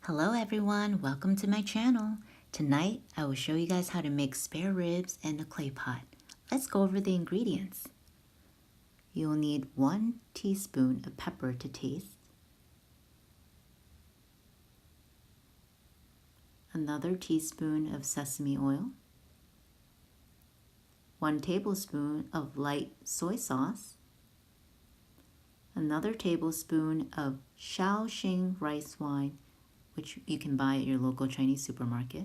Hello everyone, welcome to my channel. Tonight I will show you guys how to make spare ribs in a clay pot. Let's go over the ingredients. You'll need 1 teaspoon of pepper to taste, another teaspoon of sesame oil, 1 tablespoon of light soy sauce, another tablespoon of Shaoxing rice wine, which you can buy at your local Chinese supermarket,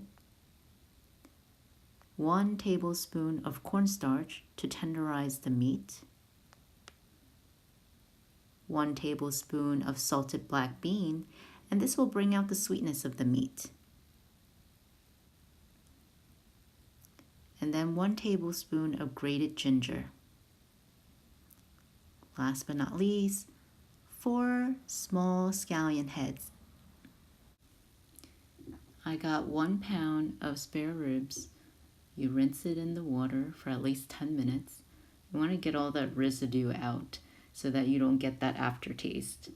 1 tablespoon of cornstarch to tenderize the meat, 1 tablespoon of salted black bean, and this will bring out the sweetness of the meat. And then 1 tablespoon of grated ginger. Last but not least, 4 small scallion heads. I got 1 pound of spare ribs. You rinse it in the water for at least 10 minutes. You want to get all that residue out so that you don't get that aftertaste.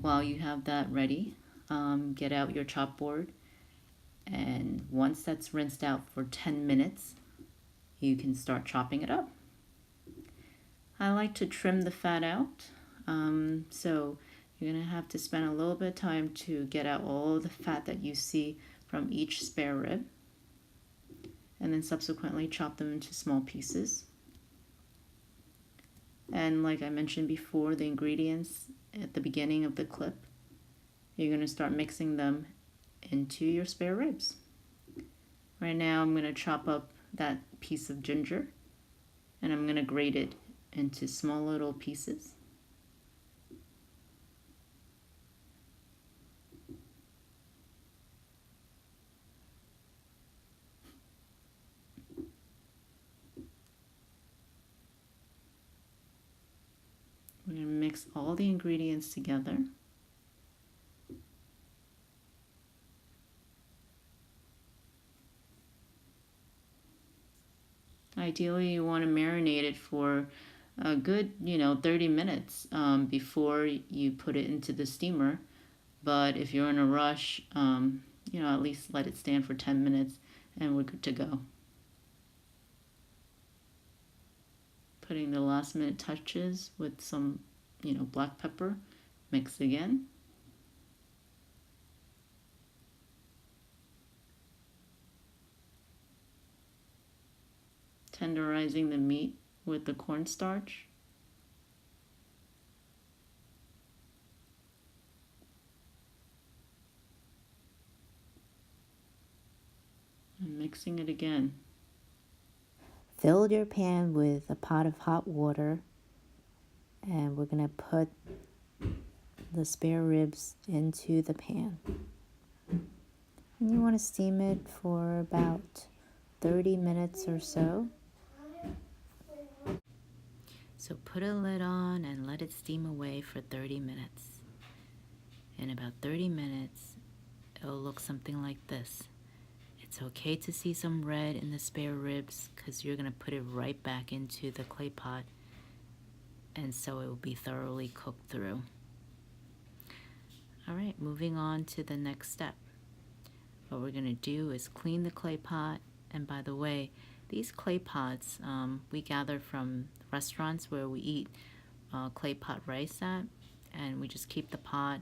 While you have that ready, get out your chop board, and once that's rinsed out for 10 minutes, you can start chopping it up. I like to trim the fat out, so you're going to have to spend a little bit of time to get out all the fat that you see from each spare rib, and then subsequently chop them into small pieces. And like I mentioned before, the ingredients at the beginning of the clip, you're going to start mixing them into your spare ribs. Right now I'm going to chop up that piece of ginger and I'm going to grate it into small little pieces. We're going to mix all the ingredients together. Ideally, you want to marinate it for a good, 30 minutes before you put it into the steamer. But if you're in a rush, at least let it stand for 10 minutes and we're good to go. Putting the last minute touches with some, black pepper. Mix again. Tenderizing the meat with the cornstarch. And mixing it again. Fill your pan with a pot of hot water, and we're going to put the spare ribs into the pan. And you want to steam it for about 30 minutes or so. So put a lid on and let it steam away for 30 minutes. In about 30 minutes, it'll look something like this. It's okay to see some red in the spare ribs because you're going to put it right back into the clay pot, and so it will be thoroughly cooked through. All right, moving on to the next step. What we're going to do is clean the clay pot. And by the way, these clay pots we gather from restaurants where we eat clay pot rice at, and we just keep the pot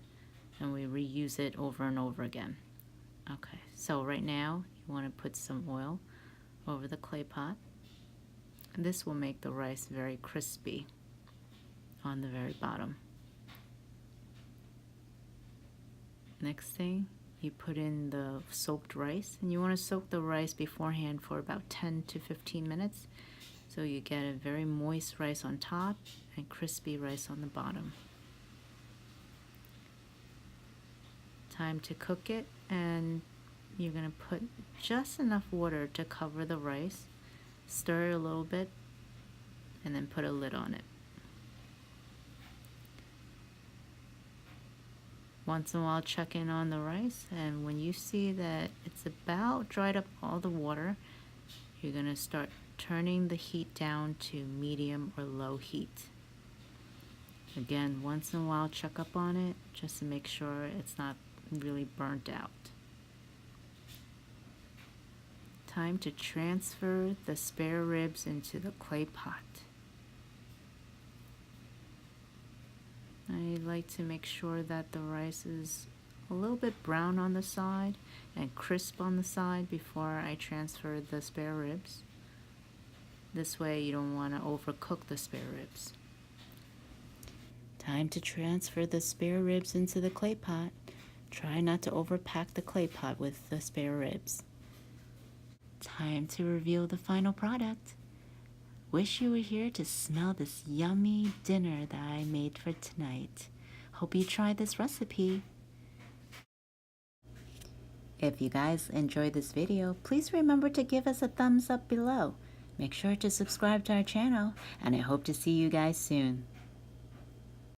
and we reuse it over and over again. Okay, so right now you want to put some oil over the clay pot. This will make the rice very crispy on the very bottom. Next thing, you put in the soaked rice, and you want to soak the rice beforehand for about 10 to 15 minutes so you get a very moist rice on top and crispy rice on the bottom. Time to cook it, and you're going to put just enough water to cover the rice, stir it a little bit, and then put a lid on it. Once in a while check in on the rice, and when you see that it's about dried up all the water, you're going to start turning the heat down to medium or low heat. Again, once in a while check up on it just to make sure it's not really burnt out. Time to transfer the spare ribs into the clay pot. I like to make sure that the rice is a little bit brown on the side and crisp on the side before I transfer the spare ribs. This way you don't want to overcook the spare ribs. Time to transfer the spare ribs into the clay pot. Try not to overpack the clay pot with the spare ribs. Time to reveal the final product. Wish you were here to smell this yummy dinner that I made for tonight. Hope you try this recipe. If you guys enjoyed this video, please remember to give us a thumbs up below. Make sure to subscribe to our channel, and I hope to see you guys soon.